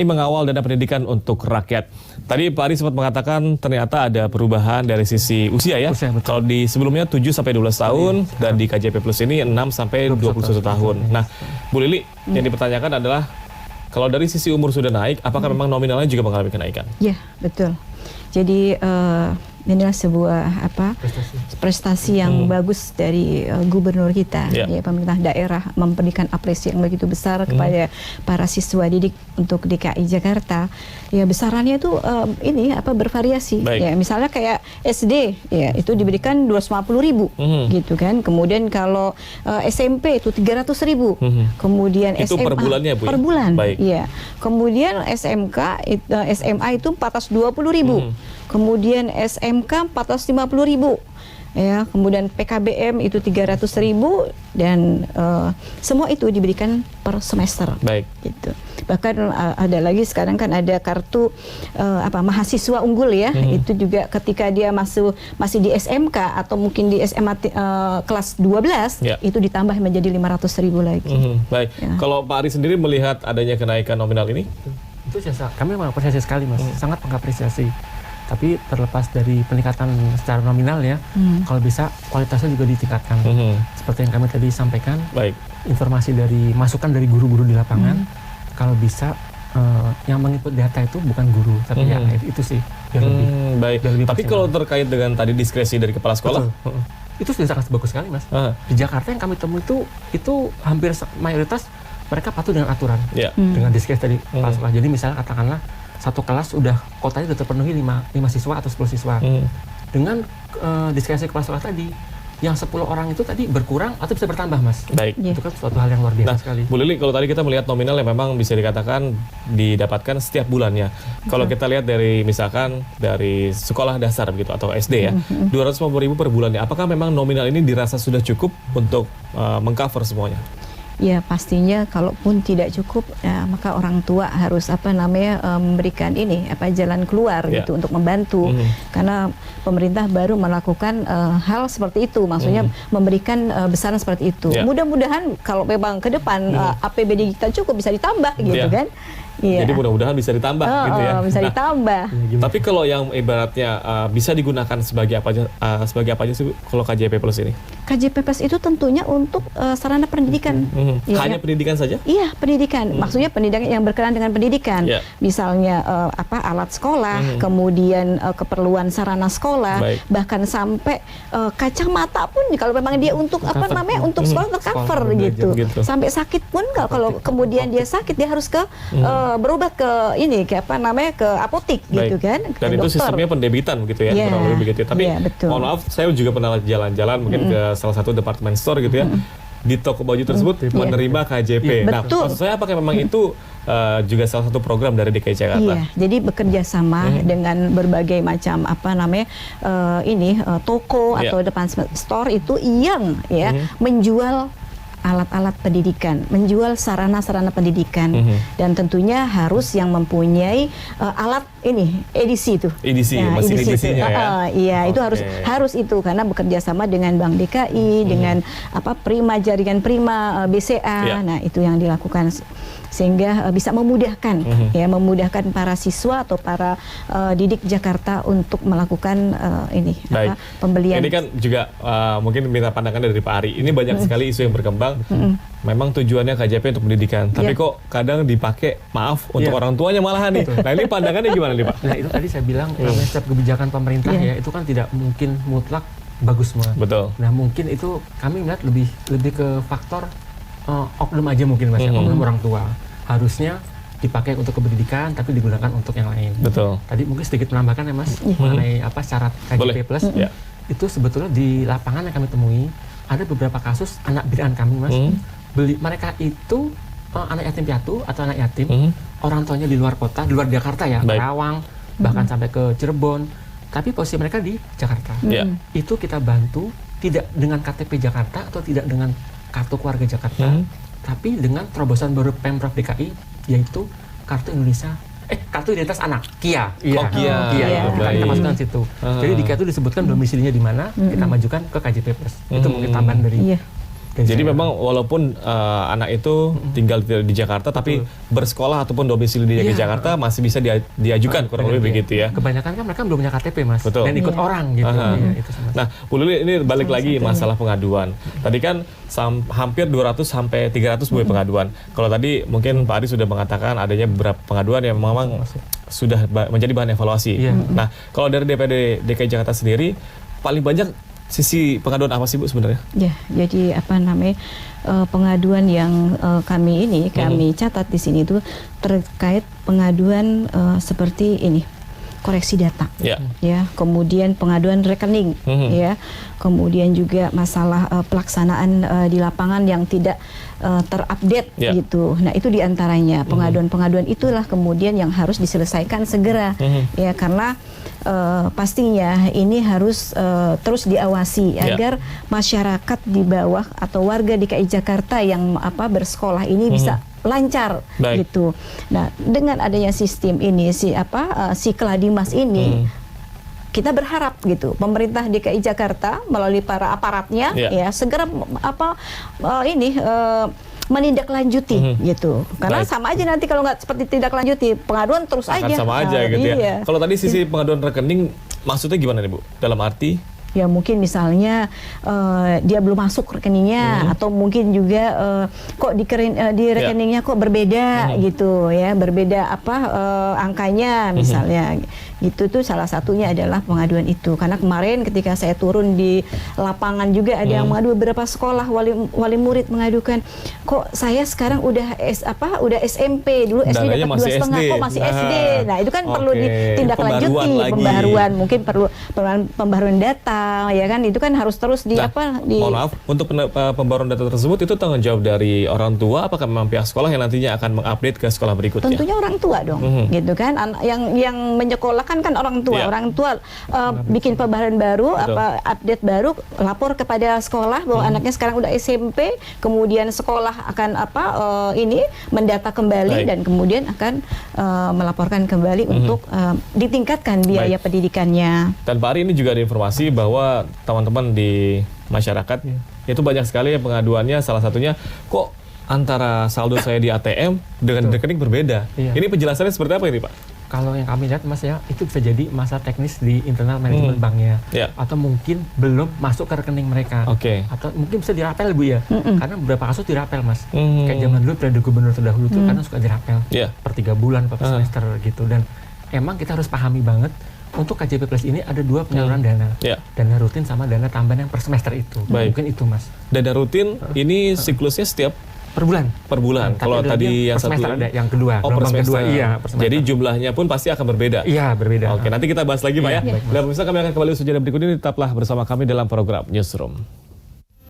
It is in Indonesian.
Mengawal dana pendidikan untuk rakyat. Tadi Pak Ari sempat mengatakan ternyata ada perubahan dari sisi usia ya. Kalau di sebelumnya 7 sampai 12 tahun dan di KJP Plus ini 6 sampai 21 tahun. Nah, Bu Lili, yang dipertanyakan adalah kalau dari sisi umur sudah naik, apakah memang nominalnya juga mengalami kenaikan? Ya, betul. Jadi inilah sebuah prestasi yang bagus dari gubernur kita, ya, pemerintah daerah memberikan apresiasi yang begitu besar kepada para siswa didik untuk DKI Jakarta. Ya besarannya itu bervariasi. Ya misalnya kayak SD, ya itu diberikan 250.000 gitu kan. Kemudian kalau SMP itu 300.000. Kemudian itu SMA per bulannya, Bu? Per bulan. Baik. Ya. Kemudian SMA itu 420.000. Kemudian SMK 450.000, ya. Kemudian PKBM itu 300.000 dan semua itu diberikan per semester. Baik. Gitu. Bahkan ada lagi sekarang kan ada kartu mahasiswa unggul ya. Itu juga ketika dia masih di SMK atau mungkin di SMA kelas 12 itu ditambah menjadi 500.000 lagi. Baik. Ya. Kalau Pak Ari sendiri melihat adanya kenaikan nominal ini, itu kami mengapresiasi sekali, Mas. Sangat mengapresiasi. Tapi terlepas dari peningkatan secara nominal ya, kalau bisa kualitasnya juga ditingkatkan. Seperti yang kami tadi sampaikan, informasi dari masukan dari guru-guru di lapangan, kalau bisa yang menginput data itu bukan guru, tapi ya itu sih. Baik. Tapi kalau terkait dengan tadi diskresi dari kepala sekolah, itu sudah sangat bagus sekali, Mas. Di Jakarta yang kami temui itu hampir mayoritas mereka patuh dengan aturan, dengan diskresi dari kepala sekolah. Jadi misalnya katakanlah satu kelas udah kotanya sudah terpenuhi 5 siswa atau 10 siswa. Dengan diskresi kepala sekolah tadi, yang 10 orang itu tadi berkurang atau bisa bertambah, Mas. Baik. Itu kan suatu hal yang luar biasa sekali. Bu Lili, kalau tadi kita melihat nominal yang memang bisa dikatakan didapatkan setiap bulannya. Kalau kita lihat dari misalkan dari sekolah dasar begitu atau SD ya, 250.000 per bulannya. Apakah memang nominal ini dirasa sudah cukup untuk mengcover semuanya? Ya pastinya kalaupun tidak cukup ya, maka orang tua harus memberikan jalan keluar gitu untuk membantu karena pemerintah baru melakukan hal seperti itu, maksudnya memberikan besaran seperti itu. Mudah-mudahan kalau memang ke depan APBD kita cukup bisa ditambah gitu kan. Jadi mudah-mudahan bisa ditambah gitu ya. Bisa ditambah. Tapi kalau yang ibaratnya bisa digunakan sebagai apa aja sih kalau KJP Plus ini? KJP Plus itu tentunya untuk sarana pendidikan. Hanya pendidikan saja? Iya, pendidikan. Maksudnya pendidikan yang berkenaan dengan pendidikan. Misalnya alat sekolah, kemudian keperluan sarana sekolah, bahkan sampai kacamata pun kalau memang dia untuk untuk sekolah tercover gitu. Sampai sakit pun kalau kemudian dia sakit dia harus ke berobat ke ke apotik gitu kan. Dan itu sistemnya pendebitan begitu ya, kurang lebih begitu. Tapi mohon maaf, saya juga pernah jalan-jalan mungkin ke salah satu department store gitu ya. Di toko baju tersebut menerima KJP. Nah, maksud saya apakah memang itu juga salah satu program dari DKI Jakarta? Iya, jadi bekerja sama dengan berbagai macam toko atau department store itu yang menjual alat-alat pendidikan, menjual sarana-sarana pendidikan, dan tentunya harus yang mempunyai alat edisi itu. Edisinya ya. Iya, itu harus itu karena bekerja sama dengan Bank DKI, dengan Prima jaringan Prima BCA. Nah, itu yang dilakukan sehingga bisa memudahkan memudahkan para siswa atau para didik Jakarta untuk melakukan pembelian. Ini kan juga mungkin minta pandangan dari Pak Ari. Ini banyak sekali isu yang berkembang. Memang tujuannya KJP untuk pendidikan, tapi kok kadang dipakai untuk orang tuanya malahan nih. Nah, ini pandangannya gimana nih Pak? Nah, itu tadi saya bilang setiap kebijakan pemerintah itu kan tidak mungkin mutlak bagus semua. Betul. Nah, mungkin itu kami melihat lebih ke faktor oknum aja mungkin, Mas, oknum orang tua. Harusnya dipakai untuk pendidikan tapi digunakan untuk yang lain. Betul. Tadi mungkin sedikit menambahkan ya, Mas, mengenai syarat KJP Plus. Itu sebetulnya di lapangan yang kami temui ada beberapa kasus anak binaan kami, Mas. Mereka itu anak yatim piatu atau anak yatim, orang tuanya di luar kota, di luar Jakarta ya, Karawang, bahkan sampai ke Cirebon. Tapi posisi mereka di Jakarta. Itu kita bantu tidak dengan KTP Jakarta atau tidak dengan kartu keluarga Jakarta, tapi dengan terobosan baru Pemprov DKI, yaitu kartu identitas anak, KIA. Kita masukkan situ. Jadi di KIA itu disebutkan domisilinya di mana, kita majukan ke KJP Plus. Itu mungkin tambahan dari Jadi memang walaupun anak itu tinggal di Jakarta, tapi bersekolah ataupun domisili di Jakarta masih bisa diajukan kurang lebih begitu ya. Kebanyakan kan mereka belum punya KTP Mas, dan ikut orang gitu. Itu nah, Bu Lili, ini balik lagi masalah pengaduan. Tadi kan hampir 200 sampai 300 Bu pengaduan. Kalau tadi mungkin Pak Ari sudah mengatakan adanya beberapa pengaduan yang memang sudah menjadi bahan evaluasi. Nah, kalau dari DPRD DKI Jakarta sendiri paling banyak sisi pengaduan apa sih Bu sebenarnya? Ya, jadi pengaduan yang kami catat di sini itu terkait pengaduan seperti ini, koreksi data, ya, kemudian pengaduan rekening, ya, kemudian juga masalah pelaksanaan di lapangan yang tidak terupdate gitu. Nah, itu diantaranya pengaduan-pengaduan itulah kemudian yang harus diselesaikan segera, ya, karena pastinya ini harus terus diawasi agar masyarakat di bawah atau warga DKI Jakarta yang bersekolah ini bisa lancar gitu. Nah, dengan adanya sistem ini si Kladimas ini kita berharap gitu pemerintah DKI Jakarta melalui para aparatnya ya segera menindaklanjuti gitu. Karena sama aja nanti kalau nggak seperti tidak lanjuti, pengaduan terus akan aja. Sama aja gitu ya. Kalau tadi sisi pengaduan rekening maksudnya gimana nih Bu? Dalam arti? Ya mungkin misalnya dia belum masuk rekeningnya atau mungkin juga kok di rekeningnya kok berbeda gitu ya, berbeda angkanya misalnya gitu. Tuh salah satunya adalah pengaduan itu. Karena kemarin ketika saya turun di lapangan juga ada yang mengadu, beberapa sekolah wali murid mengadukan kok saya sekarang udah SMP, dulu SD dapat 2,5 kok masih SD. Nah, itu kan perlu ditindaklanjuti, pembaharuan, mungkin perlu pembaharuan data. Ya kan, itu kan harus terus mohon maaf, untuk pembaruan data tersebut itu tanggung jawab dari orang tua, apakah memang pihak sekolah yang nantinya akan mengupdate ke sekolah berikutnya? Tentunya orang tua dong, gitu kan. Yang menyekolahkan kan orang tua. Orang tua bikin pembaharuan baru, update baru, lapor kepada sekolah bahwa anaknya sekarang udah SMP, kemudian sekolah akan mendata kembali dan kemudian akan melaporkan kembali untuk ditingkatkan biaya pendidikannya. Dan Pak Ari, ini juga ada informasi bahwa teman-teman di masyarakat itu banyak sekali pengaduannya, salah satunya kok antara saldo saya di ATM dengan rekening berbeda. Ini penjelasannya seperti apa ini Pak? Kalau yang kami lihat Mas ya, itu bisa jadi masalah teknis di internal manajemen banknya, atau mungkin belum masuk ke rekening mereka, atau mungkin bisa dirapel Bu ya, karena beberapa kasus dirapel Mas, kayak zaman dulu periode gubernur terdahulu tuh karena suka dirapel per 3 bulan, per semester gitu. Dan emang kita harus pahami banget, untuk KJP Plus ini ada 2 penyaluran dana, dana rutin sama dana tambahan yang per semester itu. Mungkin itu Mas. Dana rutin ini siklusnya setiap per bulan. Kalau tadi yang satu ada, yang kedua, per semester. Per semester. Jadi jumlahnya pun pasti akan berbeda. Iya, berbeda. Oke, nanti kita bahas lagi Pak ya. Dan pemirsa, kami akan kembali usaha jeda berikut ini, tetaplah bersama kami dalam program Newsroom.